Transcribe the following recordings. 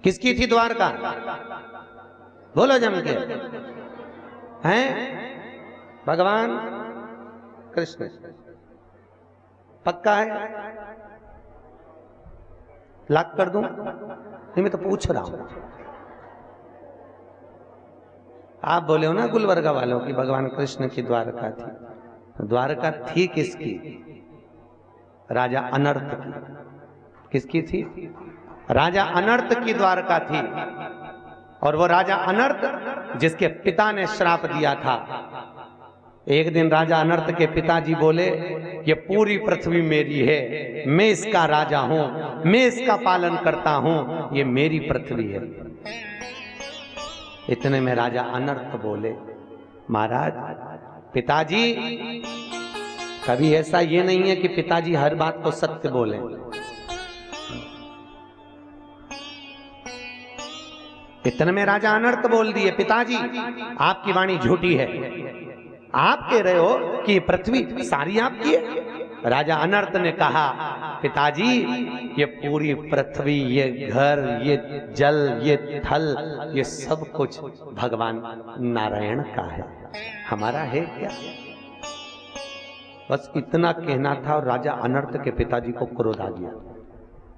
किसकी थी द्वारका? बोलो जम के। हैं? भगवान कृष्ण। पक्का है? लाख कर दूं? नहीं, मैं तो पूछ रहा हूं। आप बोले हो ना गुलबर्गा वालों की भगवान कृष्ण की द्वारका थी। द्वारका थी किसकी? राजा अनर्त की। किसकी थी? राजा अनर्त की द्वारका थी। और वो राजा अनर्त जिसके पिता ने श्राप दिया था। एक दिन राजा अनर्त के पिताजी बोले, ये पूरी पृथ्वी मेरी है, मैं इसका राजा हूं, मैं इसका पालन करता हूं, ये मेरी पृथ्वी है। इतने में राजा अनर्त बोले, महाराज पिताजी, कभी ऐसा ये नहीं है कि पिताजी हर बात को सत्य बोले। इतने में राजा अनर्त बोल दिए, पिताजी आपकी वाणी झूठी है, आप कह रहे हो कि पृथ्वी सारी आपकी है। राजा अनर्त ने कहा, पिताजी ये पूरी पृथ्वी, ये घर, ये जल, ये थल, ये सब कुछ भगवान नारायण का है, हमारा है क्या? बस इतना कहना था और राजा अनर्त के पिताजी को क्रोध आ गया।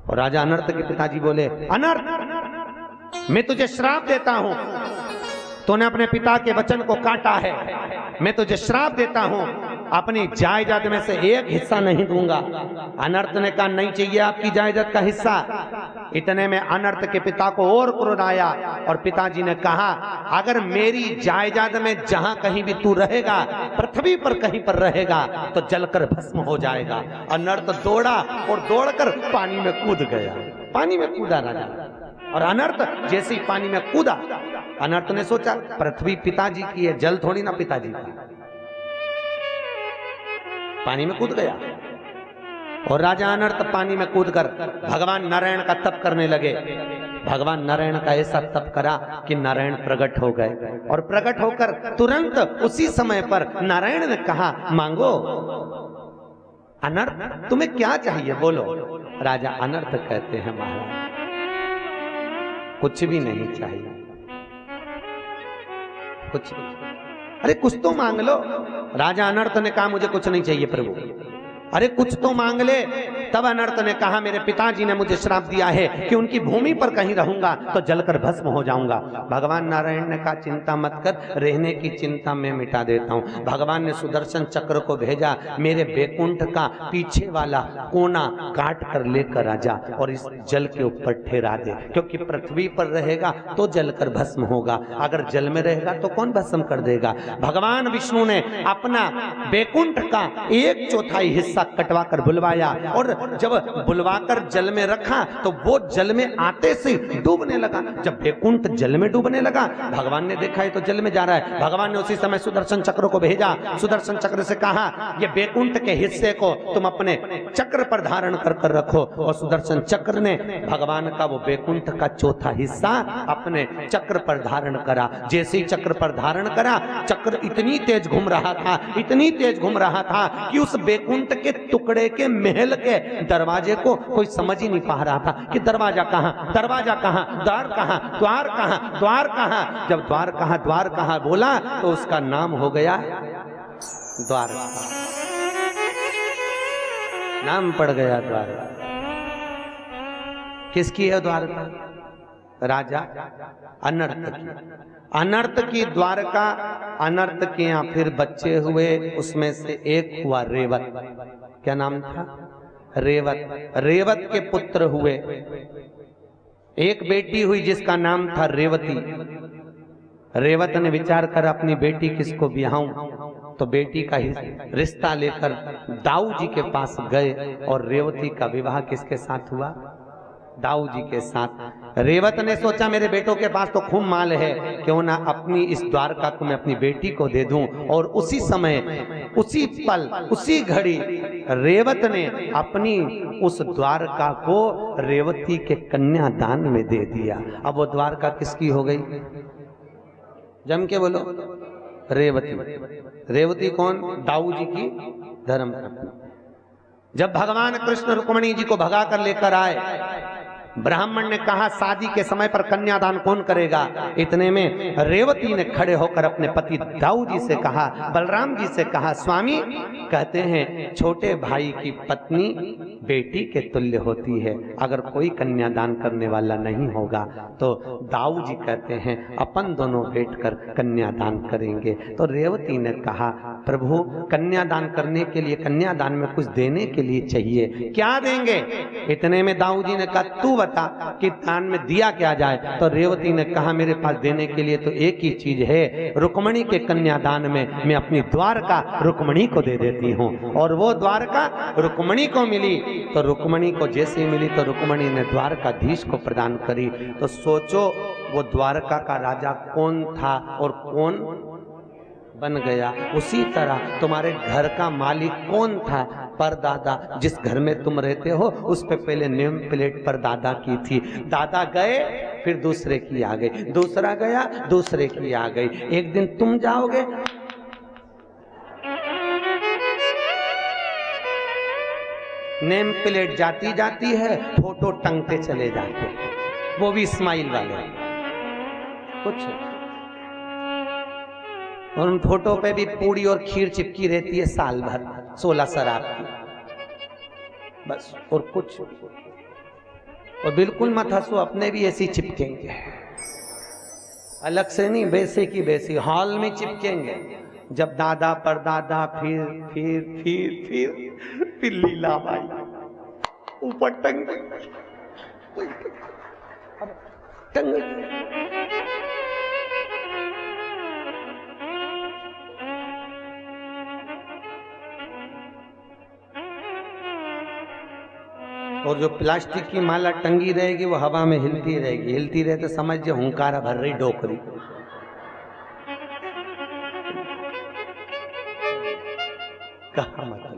और राजा अनर्त के पिताजी बोले, अनर्त, मैं तुझे श्राप देता हूं, तूने अपने पिता के वचन को काटा है, मैं तुझे श्राप देता हूं, अपनी जायदाद में से एक हिस्सा नहीं दूंगा। अनर्त ने कहा, नहीं चाहिए आपकी जायदाद का हिस्सा। इतने में अनर्त के पिता को और क्रोध आया और पिताजी ने कहा, अगर मेरी जायदाद में जहां कहीं भी तू रहेगा, पृथ्वी पर कहीं पर रहेगा, तो जलकर भस्म हो जाएगा। अनर्त दौड़ा और दौड़कर पानी में कूद गया। पानी में कूदा राजा, और अनर्त जैसे ही पानी में कूदा, अनर्त ने सोचा पृथ्वी पिताजी की है, जल थोड़ी ना पिताजी का। पानी में कूद गया और राजा अनर्त पानी में कूदकर भगवान नारायण का तप करने लगे। भगवान नारायण का ऐसा तप करा कि नारायण प्रकट हो गए, और प्रकट होकर तुरंत उसी समय पर नारायण ने कहा, मांगो। अनर्त तुम्हें क्या चाहिए, बोलो। राजा अनर्त कहते हैं, महाराज कुछ भी नहीं चाहिए, कुछ भी। अरे कुछ तो मांग लो। राजा अनर्त ने कहा, मुझे कुछ नहीं चाहिए प्रभु। अरे कुछ तो मांग ले। तब अनर्त ने कहा, मेरे पिताजी ने मुझे श्राप दिया है कि उनकी भूमि पर कहीं रहूंगा तो जलकर भस्म हो जाऊंगा। भगवान नारायण ने कहा, चिंता मत कर, रहने की चिंता मैं मिटा देता हूं। भगवान ने सुदर्शन चक्र को भेजा, मेरे बैकुंठ का पीछे वाला कोना काट कर लेकर आ जा और इस जल के ऊपर ठहरा दे, क्योंकि पृथ्वी पर रहेगा तो जलकर भस्म होगा, अगर जल में रहेगा तो कौन भस्म कर देगा। भगवान विष्णु ने अपना बैकुंठ का 1/4 हिस्सा कटवा कर बुलवाया, और जब बुलवाकर जल में रखा तो वो जल में आते से डूबने लगा। जब बैकुंठ जल में डूबने लगा, भगवान ने देखा है तो जल में जा रहा है। भगवान ने उसी समय सुदर्शन चक्र को भेजा। सुदर्शन चक्र से कहा, ये बैकुंठ के हिस्से को तुम अपने चक्र पर धारण कर कर रखो। और सुदर्शन चक्र ने भगवान का वो बैकुंठ का 1/4 हिस्सा अपने चक्र पर धारण करा। जैसे ही चक्र पर धारण करा, चक्र इतनी तेज घूम रहा था, इतनी तेज घूम रहा था कि उस बैकुंठ के टुकड़े के महल के दरवाजे को कोई समझ ही नहीं पा रहा था कि दरवाजा कहां, दरवाजा कहां, द्वार कहां, द्वार कहां, द्वार कहां। जब द्वार कहां, द्वार कहां बोला तो उसका नाम हो गया द्वारका। नाम पड़ गया द्वारका। किसकी है द्वारका? राजा अनर्त की। अनर्त की द्वारका। अनर्त के यहाँ फिर बच्चे हुए, उसमें से एक हुआ रेवत। क्या नाम था? रेवत। रेवत के पुत्र हुए। एक बेटी हुई जिसका नाम था रेवती। रेवत ने विचार कर अपनी बेटी किसको ब्याहूं, तो बेटी का रिश्ता लेकर दाऊ जी के पास गए, और रेवती का विवाह किसके साथ हुआ? दाऊ जी के साथ। रेवत ने सोचा, मेरे बेटों के पास तो खूब माल है, क्यों ना अपनी इस द्वारका को मैं अपनी बेटी को दे दूं। और उसी समय, उसी पल, उसी घड़ी रेवत ने अपनी उस द्वारका को रेवती के कन्यादान में दे दिया। अब वो द्वारका किसकी हो गई? जम के बोलो। रेवती। रेवती कौन? दाऊ जी की धर्मपत्नी। जब भगवान कृष्ण रुक्मिणी जी को भगा कर लेकर आए ब्राह्मण ने कहा शादी के समय पर कन्यादान कौन करेगा। इतने में रेवती ने खड़े होकर अपने पति दाऊ जी से कहा, बलराम जी से कहा, स्वामी कहते हैं छोटे भाई की पत्नी बेटी के तुल्य होती है, अगर कोई कन्यादान करने वाला नहीं होगा तो दाऊ जी कहते हैं अपन दोनों बैठकर कन्यादान करेंगे। तो रेवती ने कहा, प्रभु कन्यादान करने के लिए, कन्यादान में कुछ देने के लिए चाहिए, क्या देंगे। इतने में दाऊ जी ने कहा, तू बता कि दान में दिया क्या जाए। तो रेवती ने कहा, मेरे पास देने के लिए तो एक ही चीज है, रुक्मणी के कन्यादान में मैं अपनी द्वारका रुक्मणी को दे देती हूँ। और वो द्वारका रुक्मणी को मिली। तो रुक्मणी को जैसे मिली तो रुक्मणी ने द्वारकाधीश को प्रदान करी। तो सोचो वो द्वारका का राजा कौन था और कौन बन गया। उसी तरह तुम्हारे घर का मालिक कौन था, परदादा। जिस घर में तुम रहते हो उस पे पहले नेम प्लेट पर दादा की थी, दादा गए फिर दूसरे की आ गई, दूसरा गया दूसरे की आ गई, एक दिन तुम जाओगे। नेम प्लेट जाती जाती है, फोटो टंगते चले जाते हैं, वो भी स्माइल वाले कुछ। और उन फोटो पे भी पूड़ी और खीर चिपकी रहती है साल भर, 16 शराब की, बस और कुछ। और बिल्कुल मत हंसो, अपने भी ऐसी चिपकेंगे, अलग से नहीं, वैसे की वैसी हॉल में चिपकेंगे। जब दादा परदादा फिर लीलाबाई ऊपर टंग और जो प्लास्टिक की माला टंगी रहेगी वो हवा में हिलती रहेगी, हिलती रहे तो समझ हुंकारा भर रही डोकरी। कहा मतलब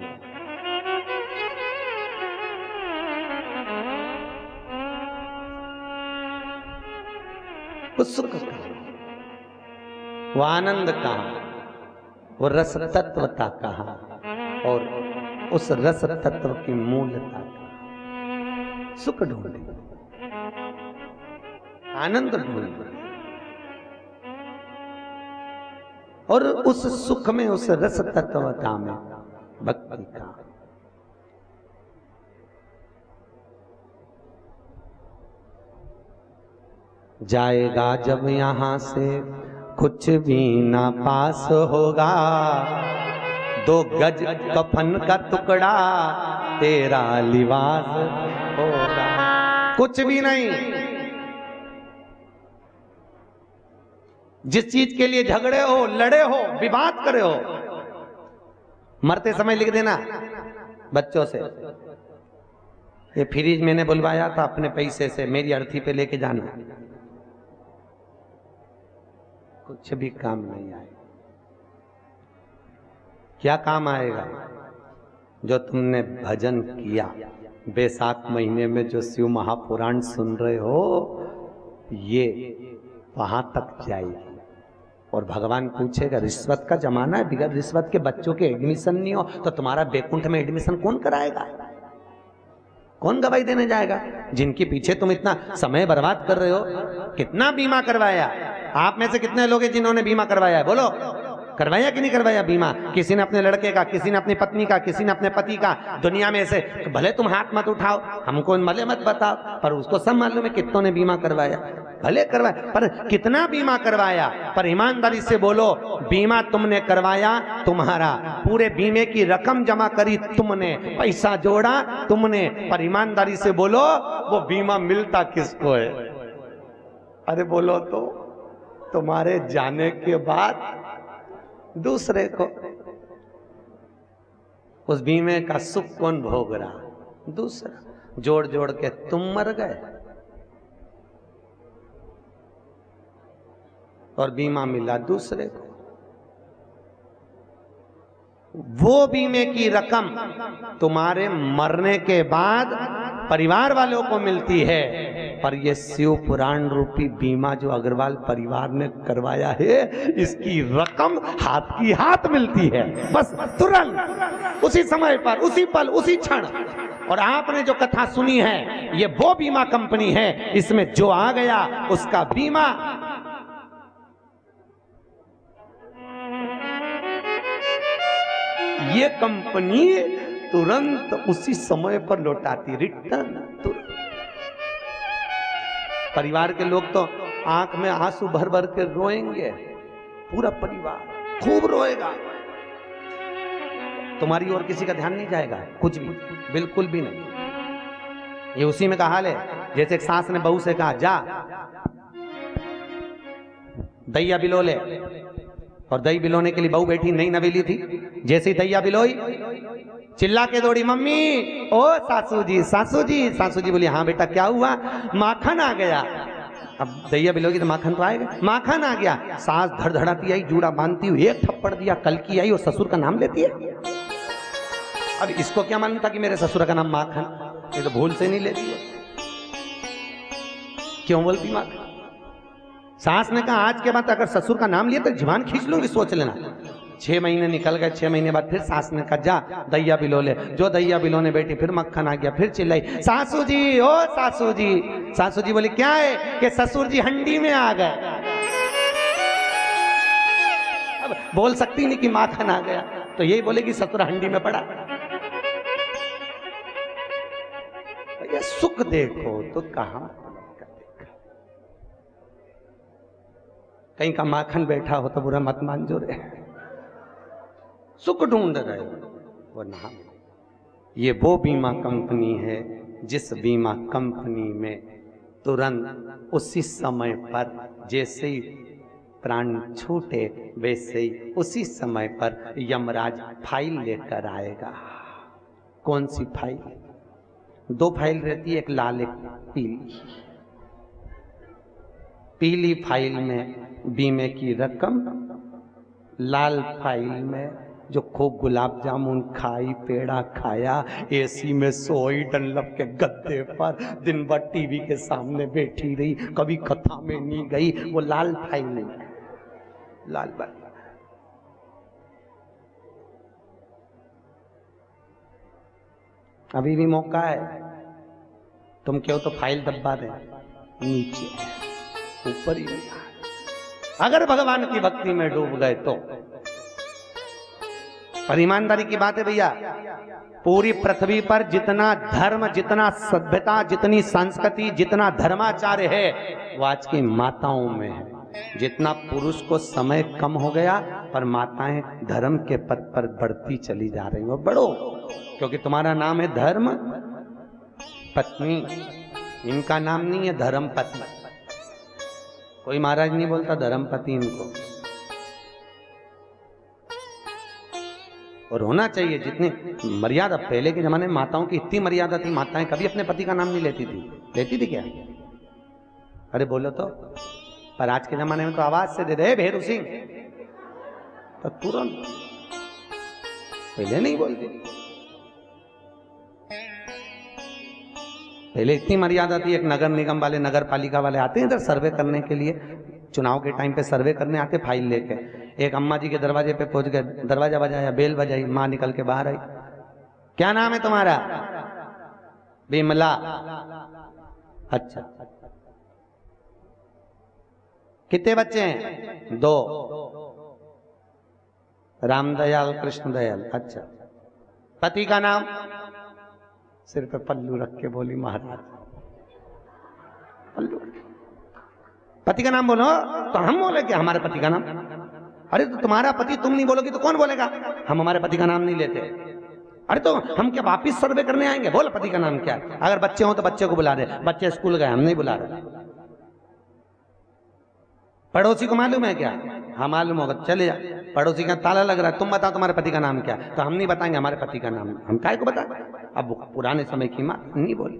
वो सुख कहा, वो आनंद कहा, वो रस तत्वता कहा, और उस रस तत्व की मूलता सुख ढूंढे, आनंद ढूंढे, और उस सुख में, उस रस तत्वता में भक्ति का। जाएगा जब यहां से कुछ भी ना पास होगा, 2 गज कफन का टुकड़ा तेरा लिबास होगा। कुछ भी नहीं। जिस चीज के लिए झगड़े हो, लड़े हो, विवाद करे हो, मरते समय लिख देना बच्चों से, ये फ्रिज मैंने बुलवाया था अपने पैसे से, मेरी अर्थी पे लेके जाना। कुछ भी काम नहीं आएगा। क्या काम आएगा? जो तुमने भजन किया, बैसाख महीने में जो शिव महापुराण सुन रहे हो, ये वहां तक जाएगी। और भगवान पूछेगा, रिश्वत का जमाना है, बिगड़ रिश्वत के बच्चों के एडमिशन नहीं हो तो तुम्हारा बैकुंठ में एडमिशन कौन कराएगा? कौन गवाही देने जाएगा? जिनके पीछे तुम इतना समय बर्बाद कर रहे हो। कितना बीमा करवाया? आप में से कितने लोग हैं जिन्होंने बीमा करवाया है? बोलो, करवाया कि नहीं करवाया बीमा? किसी ने अपने लड़के का, किसी ने अपनी पत्नी का, किसी ने अपने पति का। दुनिया में से भले तुम हाथ मत उठाओ, हमको भले मत बताओ, पर उसको सब मालूम है कितनों ने बीमा करवाया। भले करवाया, पर कितना बीमा करवाया? पर ईमानदारी से बोलो, बीमा तुमने करवाया, तुम्हारा पूरे बीमे की रकम जमा करी तुमने, पैसा जोड़ा तुमने, पर ईमानदारी से बोलो वो बीमा मिलता किसको है? अरे बोलो तो, तुम्हारे जाने के बाद दूसरे को। उस बीमे का सुख कौन भोग रहा? दूसरा। जोड़ जोड़ के तुम मर गए और बीमा मिला दूसरे को। वो बीमे की रकम तुम्हारे मरने के बाद परिवार वालों को मिलती है, पर ये शिव पुराण रूपी बीमा जो अग्रवाल परिवार ने करवाया है, इसकी रकम हाथ की हाथ मिलती है, बस तुरंत, उसी समय पर, उसी पल, उसी क्षण। और आपने जो कथा सुनी है ये वो बीमा कंपनी है, इसमें जो आ गया उसका बीमा ये कंपनी तुरंत उसी समय पर लौटाती, रिटर्न तुरंत। परिवार के लोग तो आंख में आंसू भर भर के रोएंगे, पूरा परिवार खूब रोएगा, तुम्हारी और किसी का ध्यान नहीं जाएगा, कुछ भी, बिल्कुल भी नहीं। ये उसी में का हाल है, जैसे एक सास ने बहू से कहा जा दैया बिलो ले, और दही बिलोने के लिए बहू बैठी नई नवेली थी, जैसे ही दैया बिलोई चिल्ला के दौड़ी मम्मी ओ सासू जी सासू जी। सासू जी बोली हाँ बेटा क्या हुआ? माखन आ गया। अब दैया बिलोगी तो माखन तो आएगा, माखन आ गया। सास धड़धड़ाती आई, जूड़ा बांधती हुई एक थप्पड़ दिया, कल की आई और ससुर का नाम लेती है। अब इसको क्या मालूम था कि मेरे ससुर का नाम माखन, ये तो भूल से नहीं लेती है, क्यों बोलती माखन? सास ने कहा आज के बाद अगर ससुर का नाम लिया तो जुबान खींच लूंगी, सोच लेना। 6 महीने निकल गए, 6 महीने बाद फिर सास ने कहा जा दैया बिलो ले। जो दैया बिलोने बैठी फिर मक्खन आ गया, फिर चिल्लाई सासू जी ओ सासू जी। सासू जी बोली क्या है? कि ससुर जी हंडी में आ गए। अब बोल सकती नहीं कि माखन आ गया, तो यही बोलेगी ससुर हंडी में पड़ा। भैया सुख देखो तो कहां कहीं का माखन बैठा हो तो बुरा मत मान जो रे, सुख ढूंढ रहे वो ना। ये वो बीमा कंपनी है जिस बीमा कंपनी में तुरंत उसी समय पर जैसे ही प्राण छूटे वैसे ही उसी समय पर यमराज फाइल लेकर आएगा। कौन सी फाइल? 2 फाइल रहती है, एक लाल एक पीली। पीली फाइल में बीमे की रकम, लाल फाइल में जो खूब गुलाब जामुन खाई, पेड़ा खाया, एसी में सोई, डनलप के गद्दे पर दिन भर टीवी के सामने बैठी रही, कभी कथा में नहीं गई, वो लाल फाइल नहीं, लाल फाइल। अभी भी मौका है, तुम क्यों तो फाइल दबा दे, नीचे ऊपर ही नहीं। अगर भगवान की भक्ति में डूब गए तो। पर ईमानदारी की बात है भैया, पूरी पृथ्वी पर जितना धर्म, जितना सभ्यता, जितनी संस्कृति, जितना धर्माचार्य है वो आज की माताओं में है। जितना पुरुष को समय कम हो गया, पर माताएं धर्म के पद पर बढ़ती चली जा रही हो। बढ़ो, क्योंकि तुम्हारा नाम है धर्म पत्नी, इनका नाम नहीं है धर्म पत्नी। कोई महाराज नहीं बोलता धर्मपति इनको, और होना चाहिए जितनी मर्यादा। पहले के जमाने में माताओं की इतनी मर्यादा थी, माताएं कभी अपने पति का नाम नहीं लेती थी। लेती थी क्या? अरे बोलो तो। पर आज के जमाने में तो आवाज से दे दे भेरू सिंह, तो तुरंत, पहले नहीं बोलती। पहले इतनी मर्यादा थी, एक नगर निगम वाले, नगर पालिका वाले आते हैं इधर सर्वे करने के लिए, चुनाव के टाइम पे सर्वे करने आते फाइल लेके। एक अम्मा जी के दरवाजे पे पहुंच गए, दरवाजा बजाया, बेल बजाई, माँ निकल के बाहर आई। क्या नाम है तुम्हारा? बिमला। अच्छा, कितने बच्चे हैं? 2। रामदयाल, कृष्णदयाल। अच्छा, पति का नाम? सिर पे पल्लू रख के बोली महाराज, पल्लू। पति का नाम बोलो, तो हम बोले क्या हमारे पति का नाम? अरे तो तुम्हारा पति तुम नहीं बोलोगी तो कौन बोलेगा? हम हमारे पति का नाम नहीं लेते। अरे तो हम क्या वापिस सर्वे करने आएंगे? बोल पति का नाम क्या है? अगर बच्चे हो तो बच्चे को बुला दे, बच्चे स्कूल गए, हम नहीं बुला रहे। पड़ोसी को मालूम है क्या? हाँ मालूम होगा, चले जा। पड़ोसी का ताला लग रहा है, तुम बताओ तुम्हारे पति का नाम क्या? तो हम नहीं बताएंगे हमारे पति का नाम, हम काय को बताएं? अब पुराने समय की माँ नहीं बोली।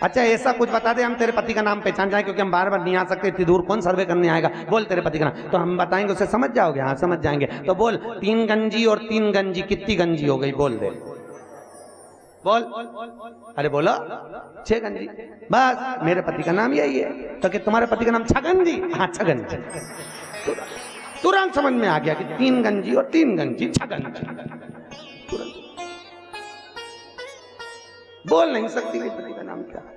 अच्छा ऐसा कुछ बता दे हम तेरे पति का नाम पहचान जाए, क्योंकि हम बार बार नहीं आ सकते, इतनी दूर कौन सर्वे करने आएगा। बोल तेरे पति का नाम, तो हम बताएंगे, उसे समझ जाओगे? हाँ समझ जाएंगे। तो बोल 3 गंजी और 3 गंजी कितनी गंजी हो गई? बोल दे, बोल। अरे बोलो 6 गंजी। बस मेरे पति का नाम यही है। तो कि तुम्हारे पति का नाम छगन जी? हाँ छगन जी। तुरंत समझ में आ गया कि 3 गंजी और 3 गंजी छगन जी। तुरंत बोल नहीं सकती कि पति का नाम क्या है।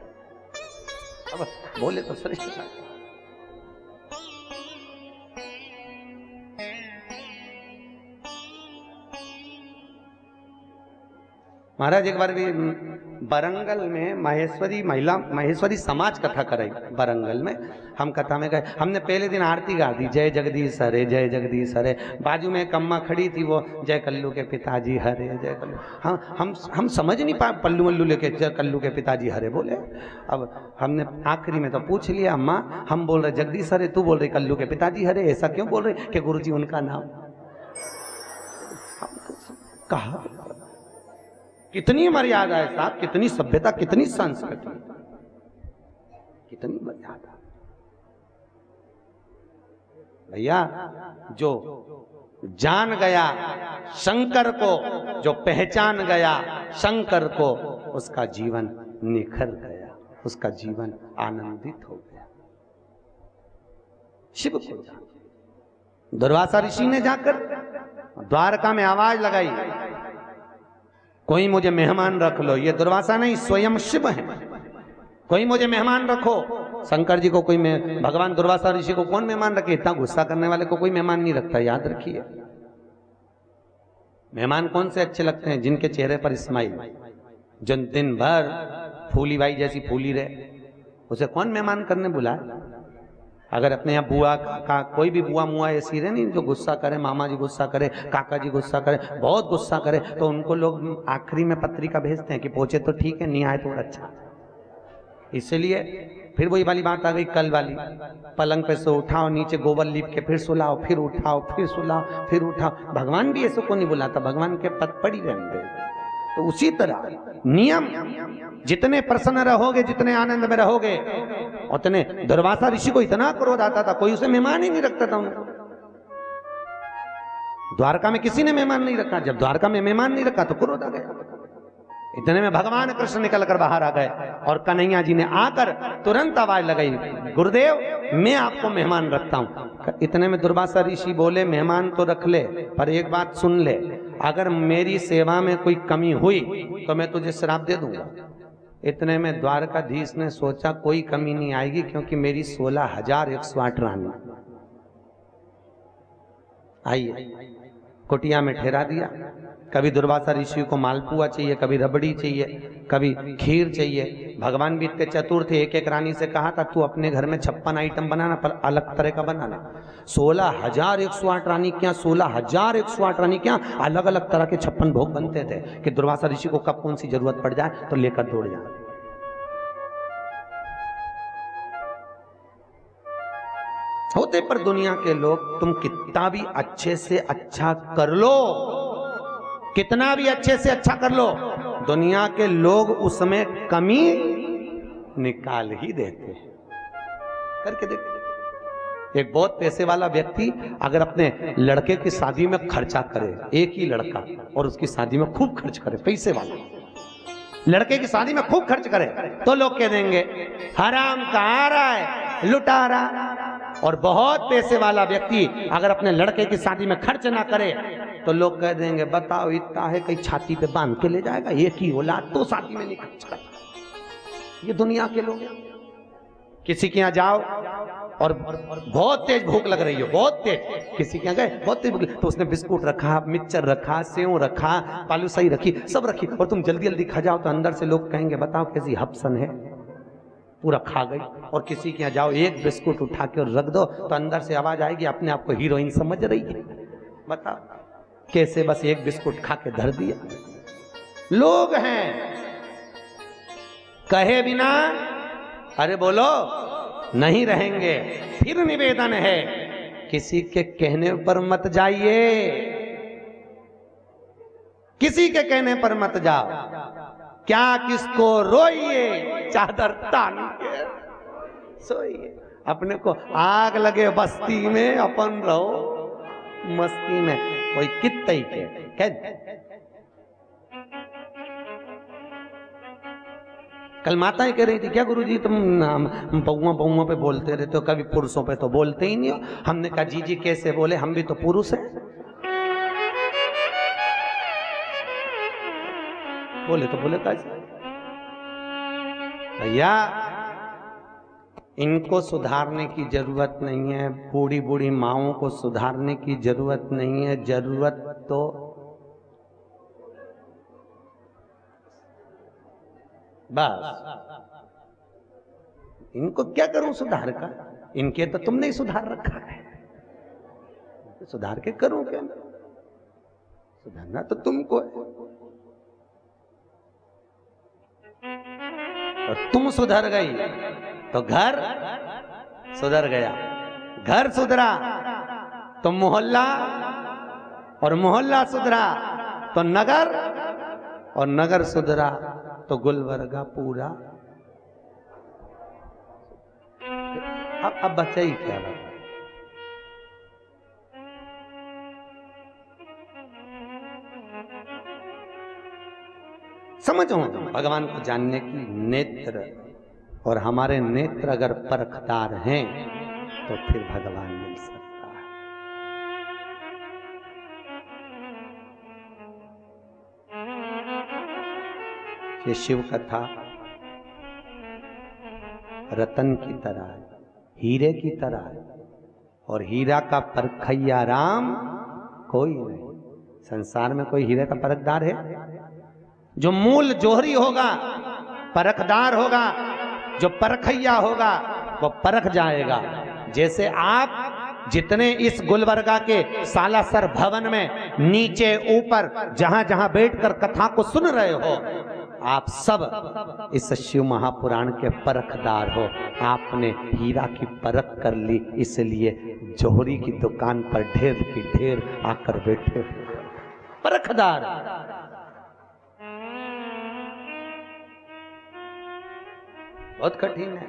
अब बोले तो श्रेष्ठ था। महाराज एक बार भी बरंगल में महेश्वरी समाज कथा कराई। बरंगल में हम कथा में गए, हमने पहले दिन आरती गा दी, जय जगदीश हरे जय जगदीश हरे। बाजू में एक अम्मा खड़ी थी, वो जय कल्लू के पिताजी हरे जय कल्लू। हाँ, हम समझ नहीं पाए, पल्लू वल्लू लेके जय कल्लू के पिताजी हरे बोले। अब हमने आखिरी में तो पूछ लिया, अम्मा हम बोल रहे जगदीश हरे, तू बोल रही कल्लू के पिताजी हरे, ऐसा क्यों बोल रहे कि गुरुजी उनका नाम। कहा कितनी मर्यादा है साहब, कितनी सभ्यता, कितनी संस्कृति, कितनी मर्यादा। भैया जो जान गया शंकर को, जो पहचान गया शंकर को, उसका जीवन निखर गया, उसका जीवन आनंदित हो गया। शिव को जान, दुर्वासा ऋषि ने जाकर द्वारका में आवाज लगाई, कोई मुझे मेहमान रख लो। ये दुर्वासा नहीं, स्वयं शिव है। कोई मुझे मेहमान रखो। शंकर जी को कोई भगवान दुर्वासा ऋषि को कौन मेहमान रखे? इतना गुस्सा करने वाले को कोई मेहमान नहीं रखता, याद रखिए। मेहमान कौन से अच्छे लगते हैं? जिनके चेहरे पर स्माइल, जो दिन भर फूली बाई जैसी फूली रहे, उसे कौन मेहमान करने बुलाए? अगर अपने यहाँ बुआ काका, कोई भी बुआ मुआ ऐसी रहे नहीं जो गुस्सा करे, मामा जी गुस्सा करे, काका जी गुस्सा करे, बहुत गुस्सा करे, तो उनको लोग आखिरी में पत्रिका भेजते हैं कि पहुंचे तो ठीक है, नहीं आए तो अच्छा। इसलिए फिर वही वाली बात आ गई कल वाली, पलंग पे से उठाओ, नीचे गोबर लीप के फिर सुलाओ, फिर उठाओ, फिर सुलाओ, फिर उठाओ। भगवान भी ऐसे को नहीं बुलाता, भगवान के पद पड़ी रहने। तो उसी तरह नियम, जितने प्रसन्न रहोगे, जितने आनंद में रहोगे, उतने। दुर्वासा ऋषि को इतना क्रोध आता था, कोई उसे मेहमान ही नहीं रखता था उनको। द्वारका में किसी ने मेहमान नहीं रखा। जब द्वारका में मेहमान नहीं रखा तो क्रोध आ गया। इतने में भगवान कृष्ण निकल कर बाहर आ गए और कन्हैया जी ने आकर तुरंत आवाज लगाई, गुरुदेव मैं आपको मेहमान रखता हूं। इतने में दुर्वासा ऋषि बोले, मेहमान तो रख ले, पर एक बात सुन ले, अगर मेरी सेवा में कोई कमी हुई तो मैं तुझे श्राप दे दूंगा। इतने में द्वारकाधीश ने सोचा कोई कमी नहीं आएगी, क्योंकि मेरी 16,108 रानी। आइए, कुटिया में ठहरा दिया। कभी दुर्वासा ऋषि को मालपुआ चाहिए, कभी रबड़ी चाहिए, कभी खीर चाहिए। भगवान भी इतने चतुर थे, एक एक रानी से कहा था तू अपने घर में 56 आइटम बनाना, पर अलग तरह का बनाना। 16,108 रानी क्या, 16,108 रानी क्या, अलग अलग तरह के 56 भोग बनते थे कि दुर्वासा ऋषि को कब कौन सी जरूरत पड़ जाए तो लेकर दौड़ जाए। होते पर दुनिया के लोग, तुम कितना भी अच्छे से अच्छा कर लो, कितना भी अच्छे से अच्छा कर लो, दुनिया के लोग उसमें कमी निकाल ही देते हैं। करके देखो, एक बहुत पैसे वाला व्यक्ति अगर अपने लड़के की शादी में खर्चा करे, एक ही लड़का, और उसकी शादी में खूब खर्च करे, पैसे वाला लड़के की शादी में खूब खर्च करे, तो लोग कह देंगे हराम का आ रहा है, लुटा रहा। और बहुत पैसे वाला व्यक्ति अगर अपने लड़के की शादी में खर्च ना करे तो लोग कह देंगे बताओ इतना है, कहीं छाती पे बांध के ले जाएगा, एक ही औलाद तो शादी में नहीं खर्च करता। ये दुनिया के लोग। किसी के यहाँ जाओ और बहुत तेज भूख लग रही हो, बहुत तेज, किसी के यहाँ गए बहुत तेज भूख, तो उसने बिस्कुट रखा, मिक्सचर रखा, सेव रखा, बालूशाही रखी, सब रखी, और तुम जल्दी जल्दी खा जाओ तो अंदर से लोग कहेंगे बताओ कैसी हपसन है, पूरा खा गई। और किसी के यहाँ जाओ एक बिस्कुट उठा के रख दो तो अंदर से आवाज आएगी अपने आप को हीरोइन समझ रही है। बताओ कैसे बस एक बिस्कुट खा के धर दिया। लोग हैं कहे बिना, अरे बोलो, नहीं रहेंगे। फिर निवेदन है, किसी के कहने पर मत जाइए, किसी के कहने पर मत जाओ। क्या किसको रोइए, चादर तान के सोइए। अपने को आग लगे बस्ती में, अपन रहो मस्ती में। कोई कितई के कल माताएं कह रही थी क्या गुरुजी तुम बहुओं पे बोलते रहते हो, कभी पुरुषों पे तो बोलते ही नहीं हो। हमने कहा जी कैसे बोले, हम भी तो पुरुष हैं। बोले तो बोले कैसे, भैया इनको सुधारने की जरूरत नहीं है, बूढ़ी बूढ़ी माओं को सुधारने की जरूरत नहीं है। जरूरत तो बस इनको क्या करूं सुधार का? इनके तो तुमने ही सुधार रखा है, सुधार के करूं क्या? सुधारना तो तुमको है। और तुम सुधर गई तो घर सुधर गया, घर सुधरा तो मोहल्ला, और मोहल्ला सुधरा तो नगर, और नगर सुधरा तो गुलबर्गा पूरा। अब बचा ही क्या बात? समझो भगवान को जानने की नेत्र, और हमारे नेत्र अगर परखदार हैं तो फिर भगवान मिल सकता है। ये शिव कथा रतन की तरह है, हीरे की तरह है, और हीरा का परखैया राम कोई नहीं। संसार में कोई हीरे का परखदार है? जो मूल जोहरी होगा, परखदार होगा, जो परखैया होगा वो परख जाएगा। जैसे आप जितने इस गुलबर्गा के सालासर भवन में नीचे ऊपर जहां जहां बैठकर कथा को सुन रहे हो, आप सब इस शिव महापुराण के परखदार हो। आपने हीरा की परख कर ली, इसलिए जोहरी की दुकान पर ढेर की ढेर आकर बैठे परखदार। बहुत कठिन है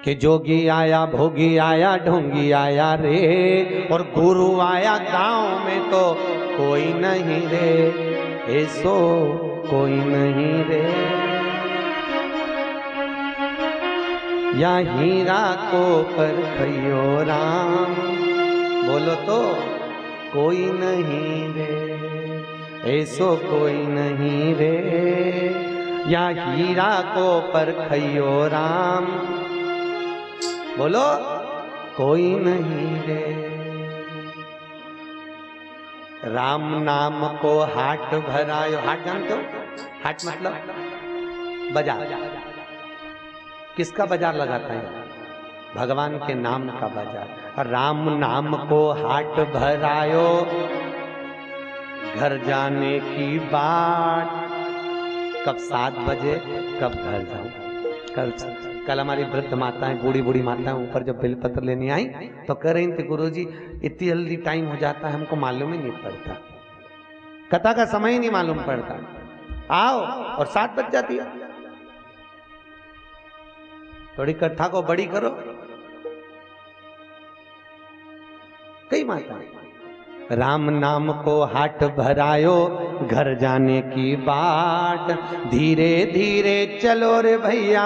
कि जोगी आया, भोगी आया, ढोंगी आया रे, और गुरु आया गांव में तो कोई नहीं रे, ऐसो कोई नहीं रे। या हीरा को परखैयो राम, बोलो तो कोई नहीं रे, ऐसो कोई नहीं रे। या हीरा को परखैयो राम, बोलो कोई नहीं रे। राम नाम को हाट भरायो। हाट जानते हो? हाट मतलब बाजार। किसका बाजार लगाता है? भगवान के नाम का बाजार। राम नाम को हाट भरायो, घर जाने की बाट। कब 7 बजे, कब घर जाऊं। कल हमारी वृद्ध माताएं, बूढ़ी बूढ़ी माताएं ऊपर जब बेलपत्र लेने आई तो कह रही थी, गुरुजी इतनी जल्दी टाइम हो जाता है, हमको मालूम ही नहीं पड़ता, कथा का समय ही नहीं मालूम पड़ता। आओ, और 7 बज जाती है। थोड़ी कथा को बड़ी करो। कई माता राम नाम को हाट भरायो, घर जाने की बाट। धीरे धीरे चलो रे भैया,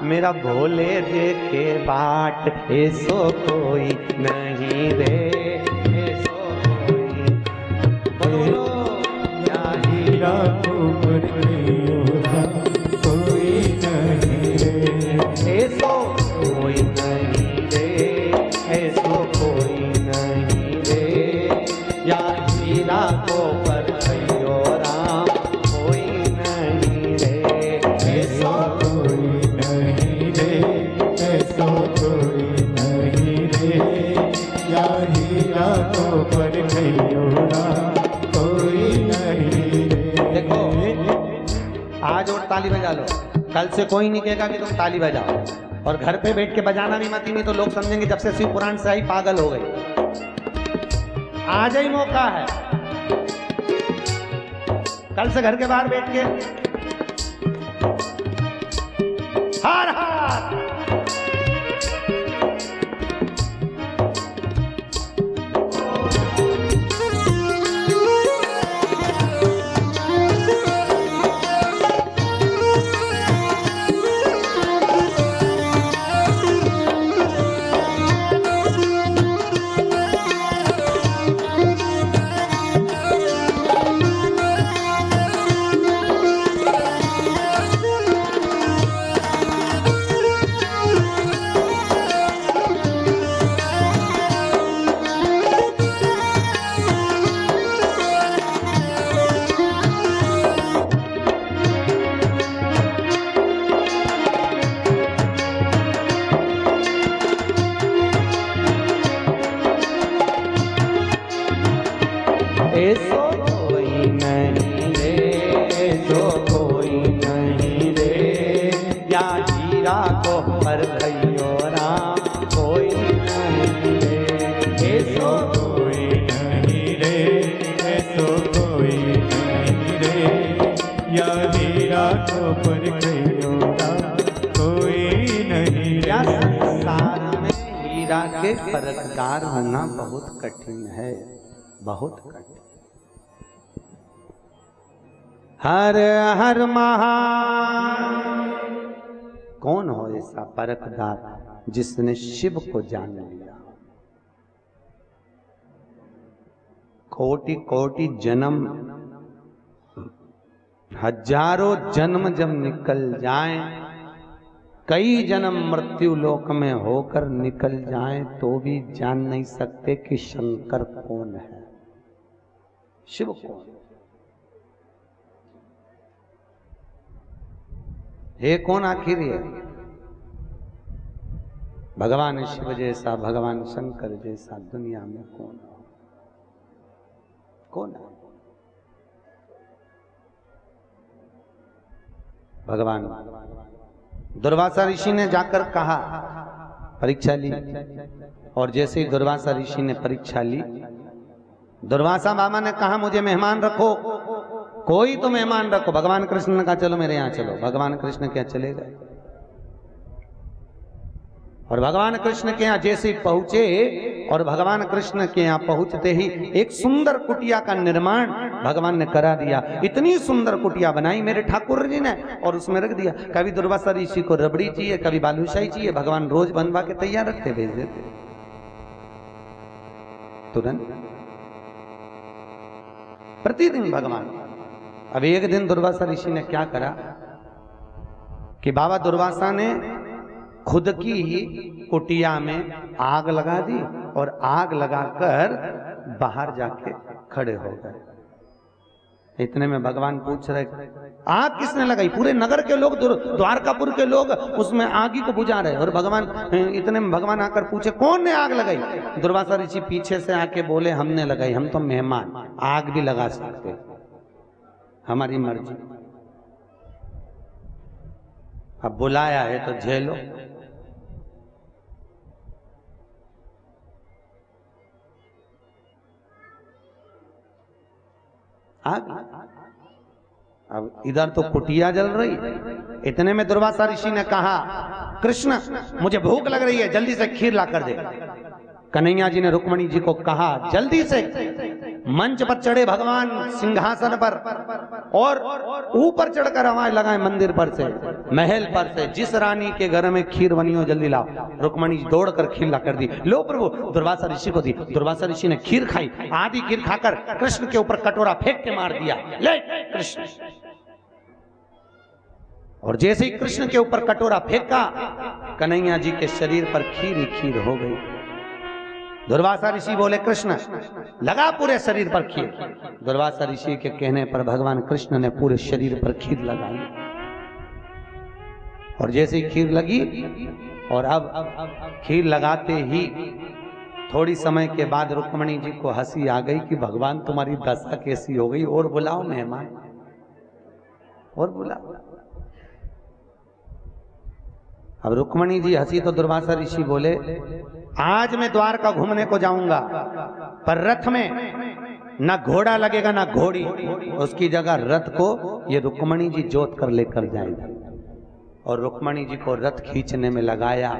मेरा भोले देखे बाट। ऐसो कोई नहीं रे, ऐसो कोई। बोलो या हीरा को परखैयो कोई नहीं रे, ऐसो कोई नहीं रे, ऐसो कोई नहीं रे। या हीरा को परखैयो राम कोई नहीं रे, ऐसो कोई नहीं रे, ऐसो कोई नहीं रे। या हीरा को परखैयो राम कोई नहीं रे। देखो आज और ताली बजा लो, कल से कोई नहीं कहेगा कि तुम ताली बजाओ। और घर पे बैठ के बजाना भी मत, नहीं तो लोग समझेंगे जब से शिव पुराण से आई पागल हो गई। आज ही मौका है, कल से घर के बाहर बैठ के हर हर पर खइयो राम कोई नहीं रे, ऐसो कोई नहीं रे, ऐसो कोई नहीं रे, या हीरा को पर खइयो राम कोई नहीं रे। या संसार में हीरा के परखदार होना बहुत कठिन है, बहुत कठिन। हर हर महान कौन हो ऐसा परखदार जिसने शिव को जान लिया। कोटि कोटि जन्म, हजारों जन्म जब निकल जाएं, कई जन्म मृत्यु लोक में होकर निकल जाएं, तो भी जान नहीं सकते कि शंकर कौन है, शिव कौन है, कौन आखिर है। भगवान शिव जैसा, भगवान शंकर जैसा दुनिया में कौन है, कौन है। भगवान दुर्वासा ऋषि ने जाकर कहा, परीक्षा ली, और जैसे ही दुर्वासा ऋषि ने परीक्षा ली, दुर्वासा बाबा ने कहा मुझे मेहमान रखो, कोई तो मेहमान रखो। भगवान कृष्ण ने कहा चलो मेरे यहाँ चलो। भगवान कृष्ण क्या चले गए, और भगवान कृष्ण के यहाँ जैसे ही पहुंचे, और भगवान कृष्ण के यहाँ पहुंचते ही एक सुंदर कुटिया का निर्माण भगवान ने करा दिया। इतनी सुंदर कुटिया बनाई मेरे ठाकुर जी ने, और उसमें रख दिया। कभी दुर्वासा ऋषि को रबड़ी चाहिए, कभी बालूशाही चाहिए, भगवान रोज बनवा के तैयार रखते, भेज देते तुरंत, प्रतिदिन भगवान। अब एक दिन दुर्वासा ऋषि ने क्या करा कि बाबा दुर्वासा ने खुद की ही कुटिया में आग लगा दी, और आग लगाकर बाहर जाके खड़े हो गए। इतने में भगवान पूछ रहे, आग किसने लगाई? पूरे नगर के लोग, द्वारकापुर के लोग उसमें आग को बुझा रहे, और भगवान, इतने में भगवान आकर पूछे कौन ने आग लगाई? दुर्वासा ऋषि पीछे से आके बोले हमने लगाई, हम तो मेहमान, आग भी लगा सकते, हमारी मर्जी। अब बुलाया है तो झेलो। आग, अब इधर तो कुटिया जल रही। इतने में दुर्वासा ऋषि ने कहा, कृष्ण मुझे भूख लग रही है, जल्दी से खीर ला कर दे। कन्हैया जी ने रुक्मणी जी को कहा जल्दी से मंच पर चढ़े भगवान सिंहासन पर, और ऊपर चढ़कर आवाज लगाए मंदिर पर से, महल पर से, जिस रानी के घर में खीर बनी हो जल्दी लाओ। रुक्मणी दौड़कर खीर ला कर दी। लो प्रभु, दुर्वासा ऋषि को दी। दुर्वासा ऋषि ने खीर खाई, आधी खीर खाकर कृष्ण के ऊपर कटोरा फेंक के मार दिया, ले कृष्ण। और जैसे ही कृष्ण के ऊपर कटोरा फेंका, कन्हैया जी के शरीर पर खीर ही खीर हो गई। दुर्वासा ऋषि बोले कृष्ण लगा पूरे शरीर पर खीर। दुर्वासा ऋषि के कहने पर भगवान कृष्ण ने पूरे शरीर पर खीर लगाई, और जैसे ही खीर लगी, और अब खीर लगाते ही थोड़ी समय के बाद रुक्मणी जी को हंसी आ गई कि भगवान तुम्हारी दशा कैसी हो गई, और बुलाओ मेहमान, और बुलाओ। अब रुक्मणी जी हंसी तो दुर्वासा ऋषि बोले आज मैं द्वारका घूमने को जाऊंगा, पर रथ में ना घोड़ा लगेगा ना घोड़ी, उसकी जगह रथ को ये रुक्मणी जी जोत कर लेकर जाएगा। और रुक्मणी जी को रथ खींचने में लगाया,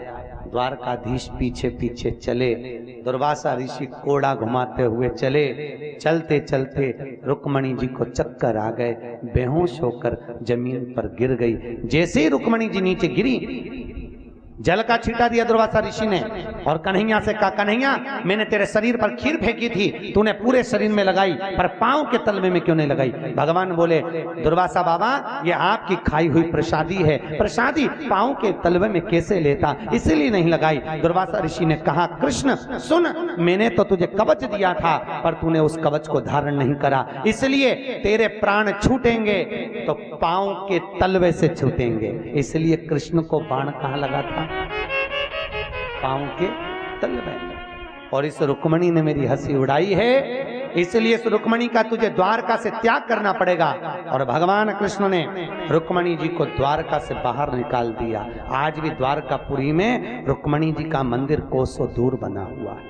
द्वारकाधीश पीछे पीछे चले, दुर्वासा ऋषि कोड़ा घुमाते हुए चले। चलते चलते रुक्मणी जी को चक्कर आ गए, बेहोश होकर जमीन पर गिर गई। जैसे ही रुक्मणी जी नीचे गिरी, जल का छींटा दिया दुर्वासा ऋषि ने, और कन्हैया से कहा कन्हैया मैंने तेरे शरीर पर खीर फेंकी थी, तूने पूरे शरीर में लगाई, पर पांव के तलवे में क्यों नहीं लगाई? भगवान बोले दुर्वासा बाबा ये आपकी खाई हुई प्रसादी है, प्रसादी पांव के तलवे में कैसे लेता, इसीलिए नहीं लगाई। दुर्वासा ऋषि ने कहा कृष्ण सुन, मैंने तो तुझे कवच दिया था, पर तूने उस कवच को धारण नहीं करा, इसलिए तेरे प्राण छूटेंगे तो पांव के तलवे से छूटेंगे। इसलिए कृष्ण को बाण कहाँ लगा था? पांव के तलवे में। और इस रुक्मणी ने मेरी हंसी उड़ाई है, इसलिए इस रुक्मणी का तुझे द्वारका से त्याग करना पड़ेगा। और भगवान कृष्ण ने रुक्मणी जी को द्वारका से बाहर निकाल दिया। आज भी द्वारकापुरी में रुक्मणी जी का मंदिर कोसों दूर बना हुआ है,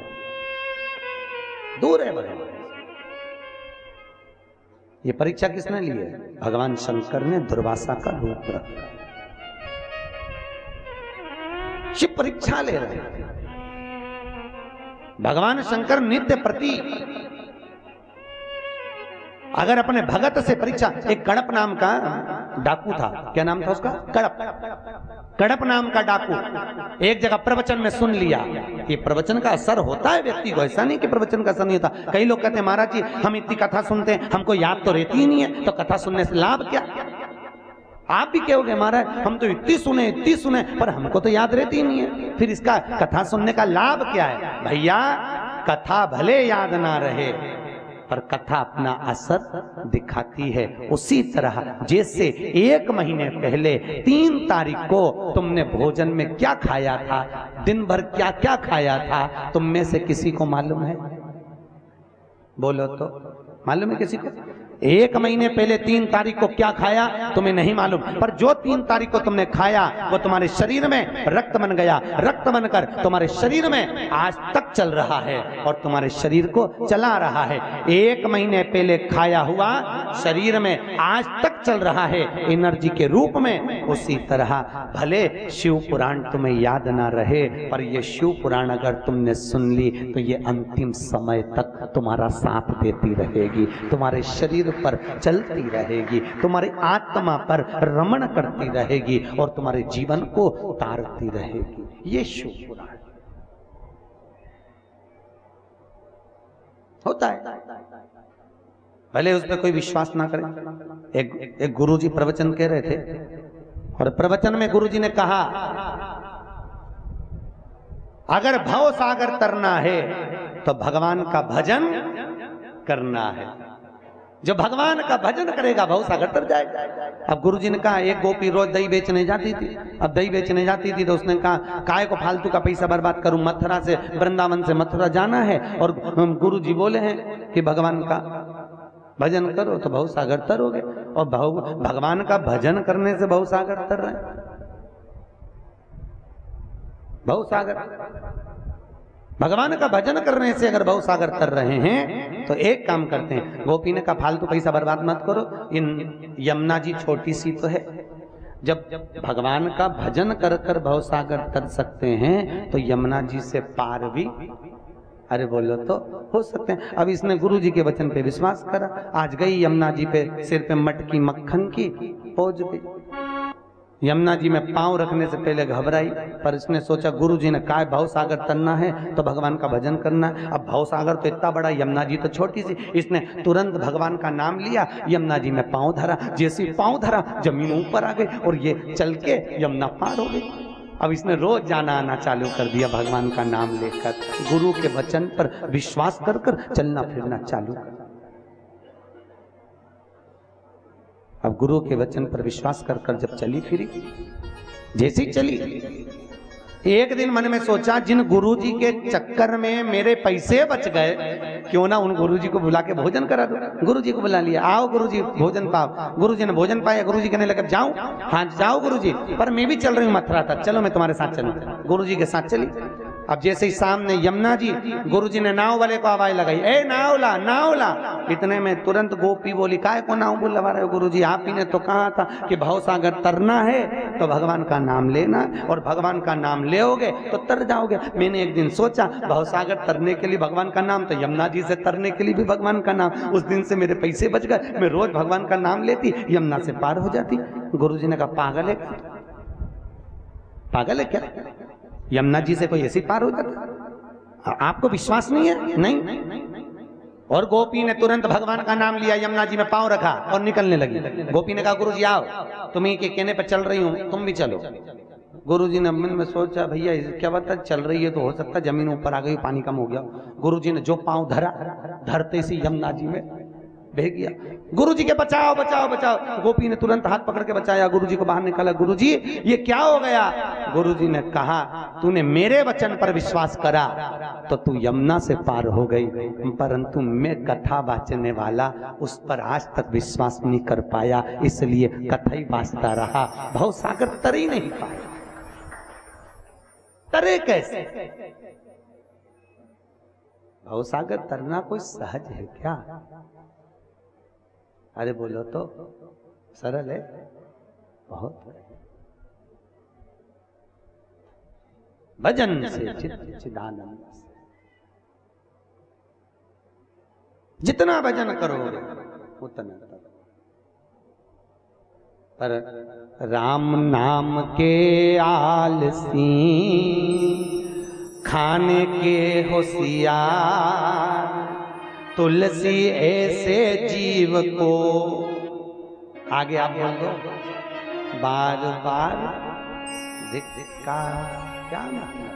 दूर है भगवान। ये परीक्षा किसने ली है? भगवान शंकर ने दुर्वासा का रूप रखा। शिव परीक्षा ले रहे हैं। भगवान शंकर नित्य प्रति अगर अपने भगत से परीक्षा, एक कड़प नाम का डाकू था, क्या नाम था उसका? कड़प नाम का डाकू एक जगह प्रवचन में सुन लिया। ये प्रवचन का असर होता है व्यक्ति को, ऐसा नहीं कि प्रवचन का असर नहीं होता। कई लोग कहते हैं महाराज जी हम इतनी कथा सुनते हैं, हमको याद तो रहती ही नहीं है, तो कथा सुनने से लाभ क्या? आप भी कहोगे महाराज हम तो इतनी सुने पर हमको तो याद रहती ही नहीं है, फिर इसका कथा सुनने का लाभ क्या है? भैया कथा भले याद ना रहे पर कथा अपना असर दिखाती है। उसी तरह जैसे 1 महीने पहले 3 तारीख को तुमने भोजन में क्या खाया था, दिन भर क्या क्या खाया था, तुम में से किसी को मालूम है? बोलो तो, मालूम है किसी को? 1 महीने पहले 3 तारीख को क्या खाया तुम्हें नहीं मालूम, पर जो 3 तारीख को तुमने खाया वो तुम्हारे शरीर में रक्त बन गया, रक्त बनकर तुम्हारे शरीर में आज तक चल रहा है और तुम्हारे शरीर को चला रहा है। 1 महीने पहले खाया हुआ शरीर में आज तक चल रहा है एनर्जी के रूप में। उसी तरह भले शिव पुराण तुम्हें याद ना रहे पर ये शिव पुराण अगर तुमने सुन ली तो ये अंतिम समय तक तुम्हारा साथ देती रहेगी, तुम्हारे शरीर पर चलती रहेगी, तुम्हारी आत्मा पर रमण करती रहेगी और तुम्हारे जीवन को तारती रहेगी। ये शिव पुराण होता है। भले उस पर कोई विश्वास ना करे। एक गुरुजी प्रवचन कह रहे थे और प्रवचन में गुरुजी ने कहा अगर भव सागर तरना है तो भगवान का भजन करना है। जो भगवान का भजन करेगा भव सागर तर जाएगा। अब गुरुजी ने कहा एक गोपी रोज दही बेचने जाती थी। अब दही बेचने जाती थी तो उसने कहा काय को फालतू का पैसा बर्बाद करूं, मथुरा से वृंदावन से मथुरा जाना है और गुरुजी बोले हैं कि भगवान का भजन करो तो भव सागर तरोगे। और भगवान का भजन करने से भव सागर तर रहे हैं। भव सागर भगवान का भजन करने से अगर भव सागर तर रहे हैं तो एक काम करते हैं। गोपी ने कहा फालतू पैसा बर्बाद मत करो, इन यमुना जी छोटी सी तो है, जब भगवान का भजन कर कर भव सागर तर सकते हैं तो यमुना जी से पार भी अरे बोलो तो हो सकते हैं। अब इसने गुरु जी के वचन पे विश्वास करा, आज गई यमुना जी पे सिर पे मटकी मक्खन की पहुंच गई। यमुना जी में पांव रखने से पहले घबराई पर इसने सोचा गुरु जी ने कहा भव सागर तनना है तो भगवान का भजन करना है। अब भव सागर तो इतना बड़ा, यमुना जी तो छोटी सी। इसने तुरंत भगवान का नाम लिया, यमुना जी में पांव धरा, जैसे पांव धरा जमीन ऊपर आ गई और ये चल के यमुना पार हो गई। अब इसने रोज जाना आना चालू कर दिया भगवान का नाम लेकर, गुरु के वचन पर विश्वास कर कर चलना फिरना चालू कर। अब गुरु के वचन पर विश्वास कर कर जब चली फिरी, जैसी चली एक दिन मन में सोचा जिन गुरु जी के चक्कर में मेरे पैसे बच गए क्यों ना उन गुरु जी को बुला के भोजन करा दो। गुरु जी को बुला लिया, आओ गुरु जी भोजन पाओ। गुरु जी ने भोजन पाया। गुरु जी कहने लगे जाऊं? हाँ जाओ गुरु जी, पर मैं भी चल रही हूँ मथुरा तक, चलो मैं तुम्हारे साथ चलूं। गुरु जी के साथ चली। अब जैसे ही सामने यमुना जी, गुरु जी ने नाव वाले को आवाज लगाई, ए नाव ला नाव ला। इतने में तुरंत गोपी बोली काय को नाव बुलवा रहे हो गुरु जी, आप ही ने तो कहा था कि भव सागर तरना है तो भगवान का नाम लेना और भगवान का नाम लेओगे तो तर जाओगे। मैंने एक दिन सोचा भव सागर तरने के लिए भगवान का नाम, तो यमुना जी से तरने के लिए भी भगवान का नाम। उस दिन से मेरे पैसे बच गए, मैं रोज भगवान का नाम लेती, यमुना से पार हो जाती। गुरु जी ने कहा पागल है, पागल है क्या? यमुना जी से कोई ऐसी पार हो जाता? आपको विश्वास नहीं है? नहीं। और गोपी ने तुरंत भगवान का नाम लिया, यमुना जी में पांव रखा और निकलने लगी। गोपी ने कहा गुरु जी आओ, तुम्ही के कहने पर चल रही हूं, तुम भी चलो। गुरु जी ने मन में सोचा भैया क्या बता चल रही है तो हो सकता जमीन ऊपर आ गई, पानी कम हो गया। गुरु जी ने जो पांव धरा, धरते सी यमुना जी में भेगिया। गुरुजी के बचाओ बचाओ बचाओ। गोपी ने तुरंत हाथ पकड़ के बचाया, गुरुजी को बाहर निकाला। गुरुजी ये क्या हो गया? गुरुजी ने कहा तूने मेरे वचन पर विश्वास करा तो तू यमुना से पार हो गई, परंतु मैं कथा वाचने वाला उस पर आज तक विश्वास नहीं कर पाया, इसलिए कथा ही वाचता रहा, भव सागर तर ही नहीं पाया। तरे कैसे? भव सागर तरना कोई सहज है क्या? अरे बोलो तो, सरल है बहुत। भजन से चिदानंद से जितना भजन करोगे उतना। पर राम नाम के आलसी खाने के होशियार, तुलसी ऐसे जीव को, आगे आप बोल दो, बार बार धिक्कार। क्या मतलब?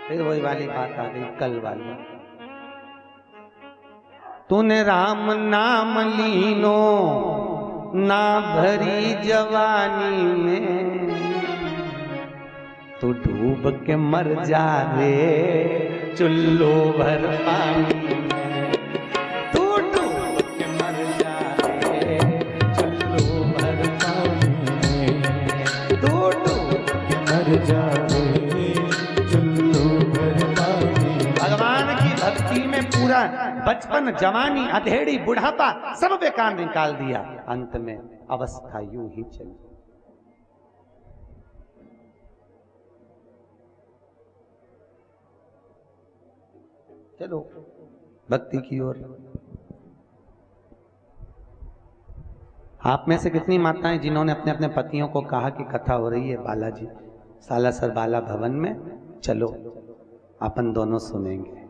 फिर वही वाली बात आ गई कल वाली। तूने राम नाम लीनो ना भरी जवानी में, तू डूब के मर जा रे चुल्लू भर पानी में। तू डूब के मर जा रे चुल्लू भर पानी में। तू डूब के मर जा रे चुल्लू भर पानी में। भगवान की भक्ति में पूरा बचपन, जवानी, अधेड़ी, बुढ़ापा सब बेकार निकाल दिया। अंत में अवस्था यूं ही चली। चलो भक्ति की ओर। आप में से कितनी माताएं जिन्होंने अपने अपने पतियों को कहा कि कथा हो रही है बालाजी सालासर बाला भवन में, चलो अपन दोनों सुनेंगे।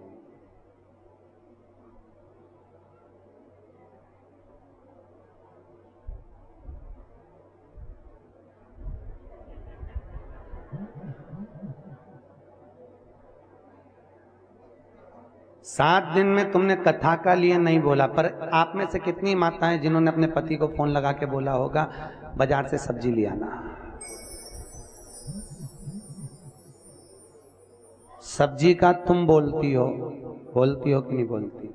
सात दिन में तुमने कथा का लिए नहीं बोला, पर आप में से कितनी माताएं जिन्होंने अपने पति को फोन लगा के बोला होगा बाजार से सब्जी ले आना। सब्जी का तुम बोलती हो कि नहीं बोलती?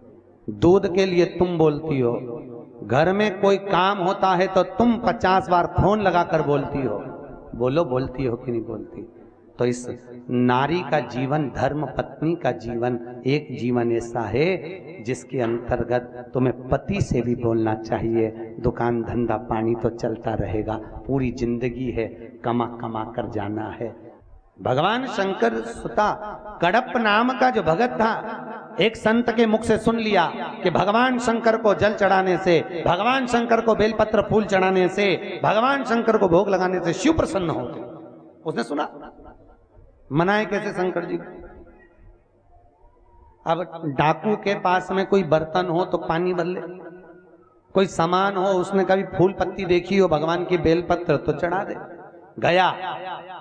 दूध के लिए तुम बोलती हो। घर में कोई काम होता है तो तुम 50 बार फोन लगाकर बोलती हो। बोलो, बोलती हो कि नहीं बोलती? तो इस नारी का जीवन, धर्म पत्नी का जीवन, एक जीवन ऐसा है जिसके अंतर्गत तुम्हें पति से भी बोलना चाहिए। दुकान धंधा पानी तो चलता रहेगा, पूरी जिंदगी है, कमा कमा कर जाना है। भगवान शंकर सुता कड़प नाम का जो भगत था, एक संत के मुख से सुन लिया कि भगवान शंकर को जल चढ़ाने से, भगवान शंकर को बेलपत्र फूल चढ़ाने से, भगवान शंकर को भोग लगाने से शिव प्रसन्न होते। उसने सुना, मनाए कैसे शंकर जी? अब डाकू के पास में कोई बर्तन हो तो पानी भर ले, कोई सामान हो, उसने कभी फूल पत्ती देखी हो भगवान की बेलपत्र तो चढ़ा दे। गया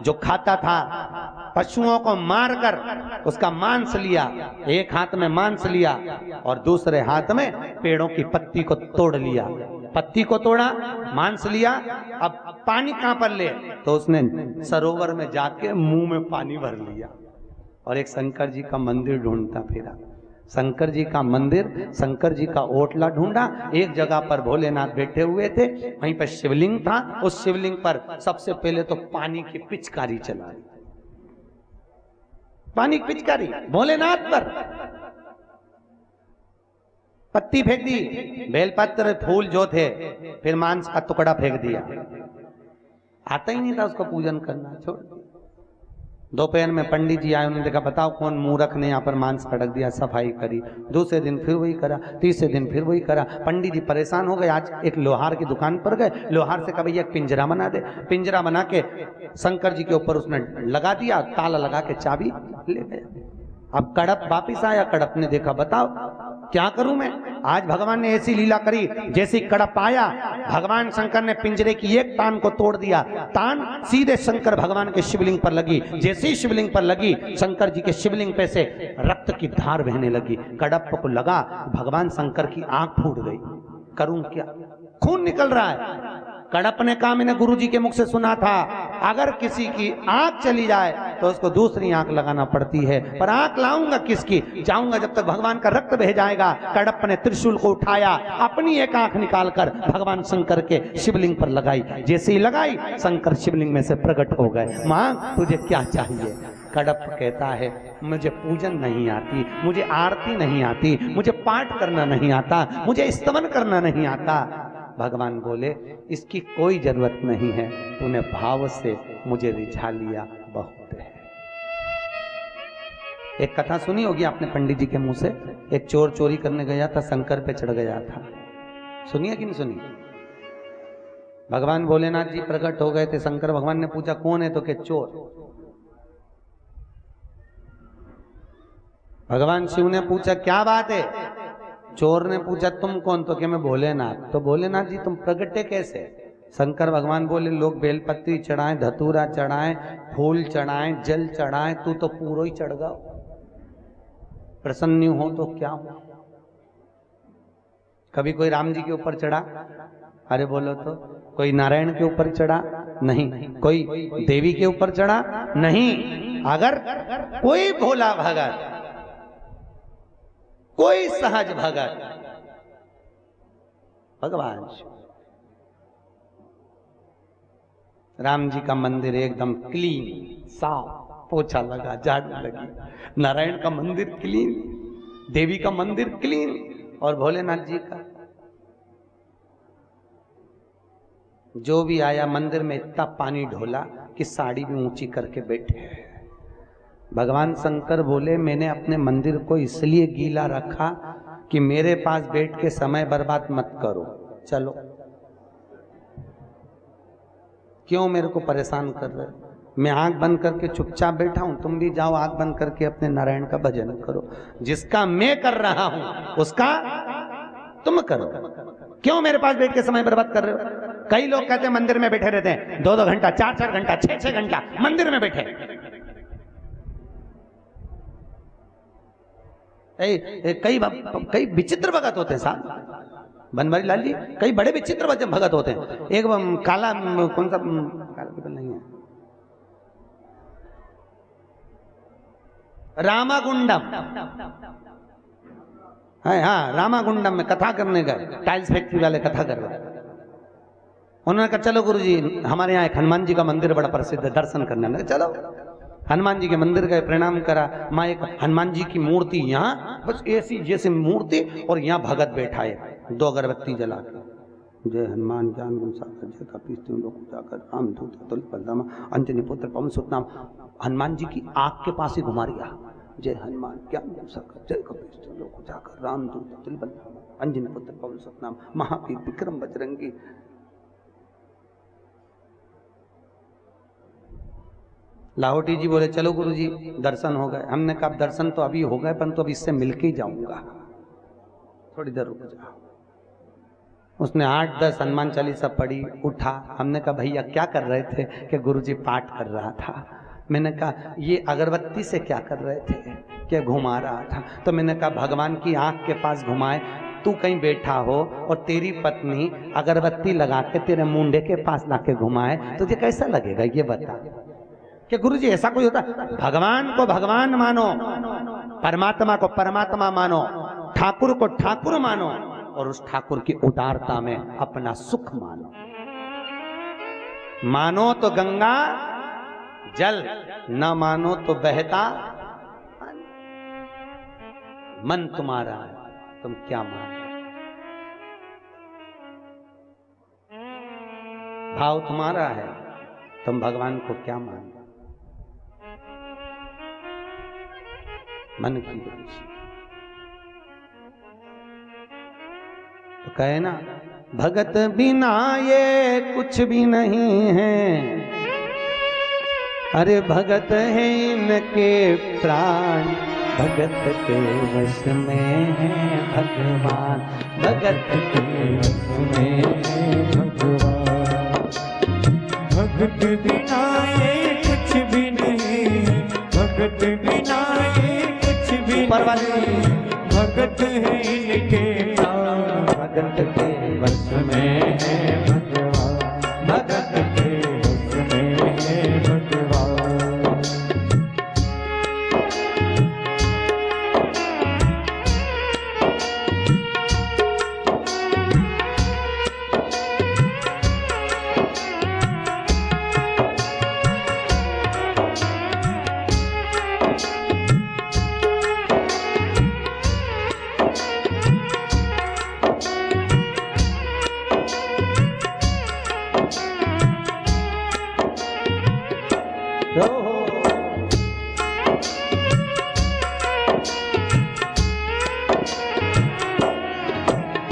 जो खाता था, पशुओं को मारकर उसका मांस लिया, एक हाथ में मांस लिया और दूसरे हाथ में पेड़ों की पत्ती को तोड़ लिया। पत्ती को तोड़ा, मांस लिया, अब पानी कहां पर ले? तो उसने सरोवर में जाके मुंह में पानी भर लिया और एक शंकर जी का मंदिर ढूंढता फिरा। शंकर जी का मंदिर, शंकर जी का ओटला ढूंढा। एक जगह पर भोलेनाथ बैठे हुए थे, वहीं पर शिवलिंग था। उस शिवलिंग पर सबसे पहले तो पानी की पिचकारी चलाई, पानी की पिचकारी भोलेनाथ पर। पत्ती फेंक दी, बेलपत्र फूल जो थे, फिर मांस का टुकड़ा फेंक दिया। आता ही नहीं था उसको पूजन करना, छोड़ दिया। दोपहर में पंडित जी आए, उन्होंने देखा बताओ कौन मूर्ख ने यहाँ पर मांस पटक दिया, सफाई करी। दूसरे दिन फिर वही करा, तीसरे दिन फिर वही करा। पंडित जी परेशान हो गए। आज एक लोहार की दुकान पर गए, लोहार से कहा भैया पिंजरा बना दे। पिंजरा बना के शंकर जी के ऊपर उसने लगा दिया, ताला लगा के चाबी ले गया। अब कड़प वापिस आया, कड़प ने देखा बताओ क्या करूं मैं? आज भगवान ने ऐसी लीला करी, जैसी कड़प आया भगवान शंकर ने पिंजरे की एक तान को तोड़ दिया, तान सीधे शंकर भगवान के शिवलिंग पर लगी। जैसे ही शिवलिंग पर लगी, शंकर जी के शिवलिंग पे से रक्त की धार बहने लगी। कड़प को लगा भगवान शंकर की आंख फूट गई। करूं क्या? खून निकल रहा है। कड़प ने कहा मैंने गुरुजी के मुख से सुना था, अगर किसी की आंख चली जाए तो उसको दूसरी आंख लगाना पड़ती है, पर आंख लाऊंगा किसकी? जाऊंगा जब तक भगवान का रक्त बह जाएगा। कड़प ने त्रिशूल को उठाया, अपनी एक आंख निकालकर भगवान शंकर के शिवलिंग पर लगाई। जैसे ही लगाई, शंकर शिवलिंग में से प्रकट हो गए। मां तुझे क्या चाहिए? कड़प कहता है मुझे पूजन नहीं आती, मुझे आरती नहीं आती, मुझे पाठ करना नहीं आता, मुझे स्तवन करना नहीं आता। भगवान बोले इसकी कोई जरूरत नहीं है, तूने भाव से मुझे रिझा लिया, बहुत है। एक कथा सुनी होगी आपने पंडित जी के मुंह से। एक चोर चोरी करने गया था, शंकर पे चढ़ गया था। सुनिए कि नहीं सुनी? भगवान भोलेनाथ जी प्रकट हो गए थे। शंकर भगवान ने पूछा कौन है? तो के चोर। भगवान शिव ने पूछा क्या बात है? चोर ने पूछा तुम कौन? तो क्या मैं भोलेनाथ। तो भोलेनाथ जी तुम प्रगटे कैसे? शंकर भगवान बोले लोग बेलपत्री चढ़ाएं, धतूरा चढ़ाएं, फूल चढ़ाएं, जल चढ़ाएं, तू तो पूरा ही चढ़ गया। प्रसन्न हो तो क्या हो? कभी कोई राम जी के ऊपर चढ़ा? अरे बोलो तो। कोई नारायण के ऊपर चढ़ा? नहीं। कोई देवी के ऊपर चढ़ा? नहीं। अगर कोई भोला भगत, कोई सहज भगत, भगवान राम जी का मंदिर एकदम क्लीन, साफ, पोछा लगा, झाड़ू लगी। नारायण का मंदिर क्लीन, देवी का मंदिर क्लीन, और भोलेनाथ जी का जो भी आया मंदिर में इतना पानी ढोला कि साड़ी भी ऊंची करके बैठे। भगवान शंकर बोले मैंने अपने मंदिर को इसलिए गीला रखा कि मेरे पास बैठ के समय बर्बाद मत करो, चलो। क्यों मेरे को परेशान कर रहे हो? मैं आंख बंद करके चुपचाप बैठा हूं, तुम भी जाओ आंख बंद करके अपने नारायण का भजन करो। जिसका मैं कर रहा हूं उसका तुम करो। क्यों मेरे पास बैठ के समय बर्बाद कर रहे हो? कई लोग कहते हैं मंदिर में बैठे रहते हैं 2-2 घंटा, 4-4 घंटा, 6-6 घंटा मंदिर में बैठे। कई विचित्र भगत होते हैं साहब, बनवारी लाल जी, कई बड़े विचित्र भगत होते हैं। एक काला, कौन सा काला पीपल नहीं है, रामागुंडम है। हाँ, रामागुंडम में कथा करने गए, टाइल्स फैक्ट्री वाले कथा कर रहे। उन्होंने कहा चलो गुरुजी हमारे यहाँ एक हनुमान जी का मंदिर बड़ा प्रसिद्ध है, दर्शन करने। मैंने कहा चलो। हनुमान जी के मंदिर गए, प्रणाम करा। माँ एक हनुमान जी की मूर्ति यहाँ, बस ऐसी जैसे मूर्ति, और यहाँ भगत बैठा है 2 अगरबत्ती जला के, जय हनुमान ज्ञान गुण सागर जय कपीश लोक जाकर रामदूत तुल्य बलरामा अंजनी पुत्र पवन सुत नाम। हनुमान जी की आंख के पास ही घुमा रिया, जय हनुमान ज्ञान गुण सागर जय कपीश लोक जाकर रामदूत तुल्य बलरामा अंजनी पुत्र पवन सुत नाम महावीर विक्रम बजरंगी। लाहौटी जी बोले चलो गुरुजी दर्शन हो गए। हमने कहा दर्शन तो अभी हो गए, परंतु अब इससे मिलके ही जाऊंगा, थोड़ी देर रुक जाओ। उसने 8-10 हनुमान चालीसा पढ़ी, उठा। हमने कहा भैया क्या कर रहे थे? कि गुरुजी पाठ कर रहा था। मैंने कहा ये अगरबत्ती से क्या कर रहे थे? क्या घुमा रहा था। तो मैंने कहा भगवान की आंख के पास घुमाए, तू कहीं बैठा हो और तेरी पत्नी अगरबत्ती लगा के तेरे मुंडे के पास लाके घुमाए, तुझे कैसा लगेगा ये बता। कि गुरुजी ऐसा कोई होता? भगवान को भगवान मानो, परमात्मा को परमात्मा मानो, ठाकुर को ठाकुर मानो, और उस ठाकुर की उदारता में अपना सुख मानो। मानो तो गंगा जल, न मानो तो बहता मन तुम्हारा है, तुम क्या मानो। भाव तुम्हारा है, तुम भगवान को क्या मानो। मन की रुचि तो कहे ना, भगत बिना ये कुछ भी नहीं है, अरे भगत है इनके प्राण, भगत के वश में है भगवान, भगत के वश में है भगवान। भगत बिना ये कुछ भी नहीं, भगत बिना ये कुछ भी नहीं। भगत है इनके प्राण, भगत के वश में है भगवान, भगत के वश में है भगवान।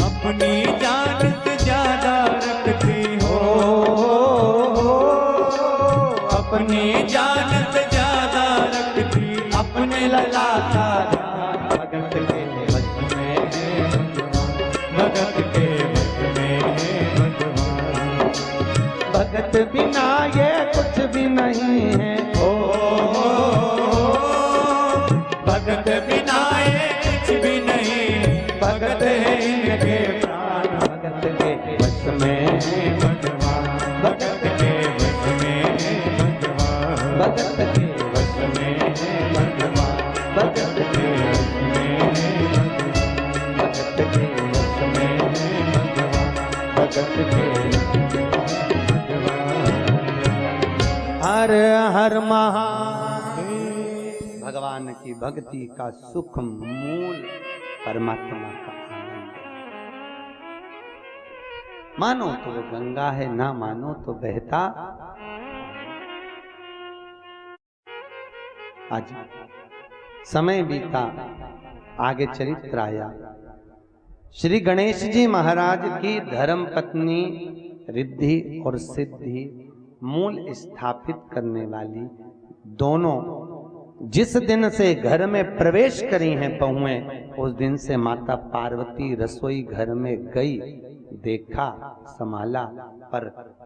अपनी जान से ज्यादा रखती हो, अपनी जान से ज्यादा रखती, अपने लला का ध्यान। भगत के वश में है भगवान, भगत के वश में है भगवान। भगत बिना ये कुछ भी नहीं है। भगत बिना ये कुछ भी नहीं, भगत है इनके प्राण, भगत के वश में है भगवान, भगत के वश में है भगवान, भगत के वश में है भगवान, भगत के वश में है भगवान, भगत के वश में है भगवान, भगत के वश में है भगवान। हर हर महादेव। भगवान की भक्ति का सुख मूल परमात्मा का आनंद। मानो तो वो गंगा है, ना मानो तो बहता। आज समय बीता, आगे चरित्र आया। श्री गणेश जी महाराज की धर्म पत्नी रिद्धि और सिद्धि मूल स्थापित करने वाली दोनों जिस दिन से घर में प्रवेश करी हैं बहुएं, उस दिन से माता पार्वती रसोई घर में गई, देखा, संभाला, पर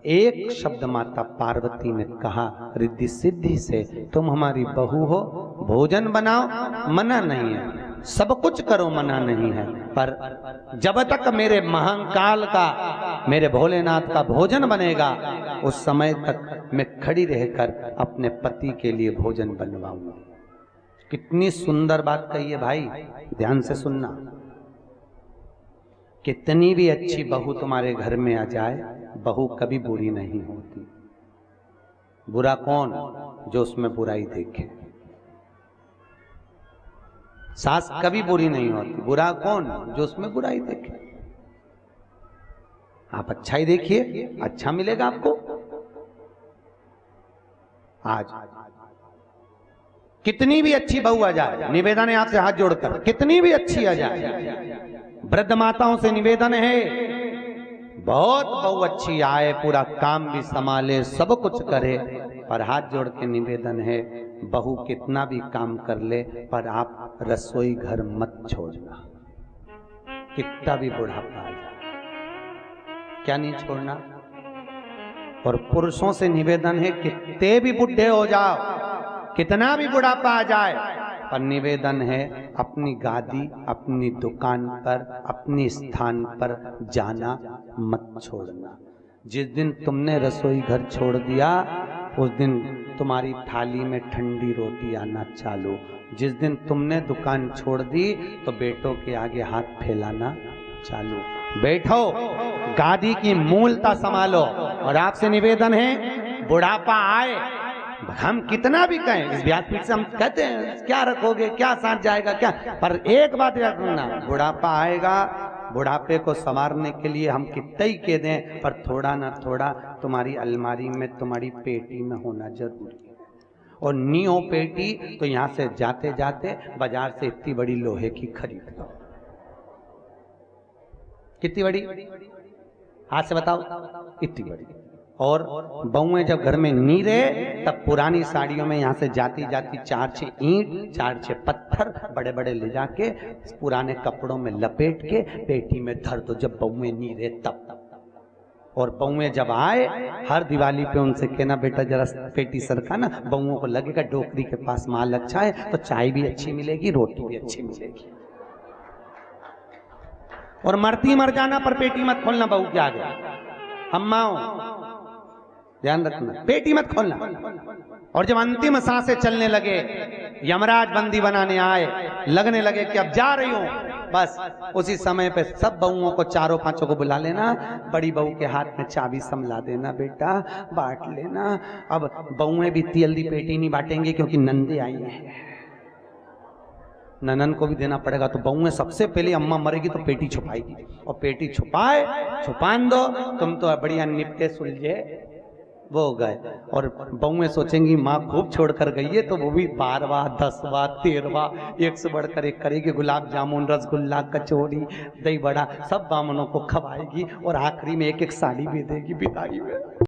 एक शब्द माता पार्वती ने कहा रिद्धि सिद्धि से, तुम हमारी बहू हो, भोजन बनाओ, मना नहीं है, सब कुछ करो, मना नहीं है, पर जब तक मेरे महाकाल का, मेरे भोलेनाथ का भोजन बनेगा, उस समय तक मैं खड़ी रहकर अपने पति के लिए भोजन बनवाऊंगी। कितनी सुंदर बात कही है भाई, ध्यान से सुनना। कितनी भी अच्छी बहू तुम्हारे घर में आ जाए, बहू कभी बुरी नहीं होती। बुरा कौन? जो उसमें बुराई देखे। सास कभी बुरी नहीं होती। बुरा कौन? जो उसमें बुराई देखे। आप अच्छा ही देखिए, अच्छा मिलेगा आपको। आज कितनी भी अच्छी बहू आ जाए, निवेदन है आपसे हाथ जोड़कर, कितनी भी अच्छी आ जाए, वृद्ध माताओं से निवेदन है, बहुत बहू अच्छी आए, पूरा काम भी संभाले, सब कुछ करे, पर हाथ जोड़ के निवेदन है, बहू कितना भी काम कर ले, पर आप रसोई घर मत छोड़ना। कितना भी बुढ़ापा आ जाए, क्या नहीं छोड़ना। और पुरुषों से निवेदन है, कितने भी बुढ़े हो जाओ, कितना भी बुढ़ापा आ जाए, पर निवेदन है, अपनी गादी, अपनी दुकान पर, अपनी स्थान पर जाना मत छोड़ना। जिस दिन तुमने रसोई घर छोड़ दिया, उस दिन तुम्हारी थाली में ठंडी रोटी आना चालू। जिस दिन तुमने दुकान छोड़ दी, तो बेटों के आगे हाथ फैलाना चालू। बैठो, गादी की मूलता संभालो। और आपसे निवेदन है, बुढ़ापा आए, हम कितना भी कहें, इस व्यासपीठ से हम कहते हैं क्या रखोगे, क्या साथ जाएगा, क्या, पर एक बात याद रखना, बुढ़ापा आएगा, बुढ़ापे को संवारने के लिए हम कितना ही कह दें, पर थोड़ा ना थोड़ा तुम्हारी अलमारी में, तुम्हारी पेटी में होना जरूरी है। और नी हो पेटी तो यहाँ से जाते जाते बाजार से इतनी बड़ी लोहे की खरीद लो। कितनी बड़ी? हाथ से बताओ, इतनी बड़ी। और बहुएं जब घर में नहीं रहे तब पुरानी साड़ियों में यहाँ से जाती जाती 4-6 ईंट 4-6 पत्थर बड़े बड़े ले जाके पुराने कपड़ों में लपेट के पेटी में धर दो जब बहुएं नहीं रहे तब। और बहुएं जब आए हर दिवाली पे उनसे कहना बेटा जरा पेटी सरका ना, बहुओं को लगेगा डोकरी के पास माल अच्छा है तो चाय भी अच्छी मिलेगी, रोटी भी अच्छी मिलेगी। और मरती मर जाना पर पेटी मत खोलना बहू के आगे, अम्माओं ध्यान रखना, पेटी मत खोलना। और जब अंतिम सांसें चलने लगे, यमराज बंदी बनाने आए, लगने लगे कि अब जा रही हूं, बस उसी समय पे सब बहुओं को 4-5 को बुला लेना, बड़ी बहू के हाथ में चाबी समला देना, बेटा बांट लेना। अब बहुएं भी जल्दी पेटी नहीं बांटेंगे क्योंकि नंदे आई हैं, ननन को भी देना पड़ेगा। तो बहुएं सबसे पहले अम्मा मरेगी तो पेटी छुपाएगी, और पेटी छुपान दो, तुम तो बढ़िया निपटे सुलझे वो गए। और बहुएं सोचेंगी माँ खूब छोड़ कर गई है, तो वो भी 12वां 10वां 13वां एक से बढ़कर एक करेगी, गुलाब जामुन रसगुल्ला कचौड़ी दही बड़ा सब बामनों को खवाएगी और आखिरी में एक एक साड़ी भी देगी विदाई में।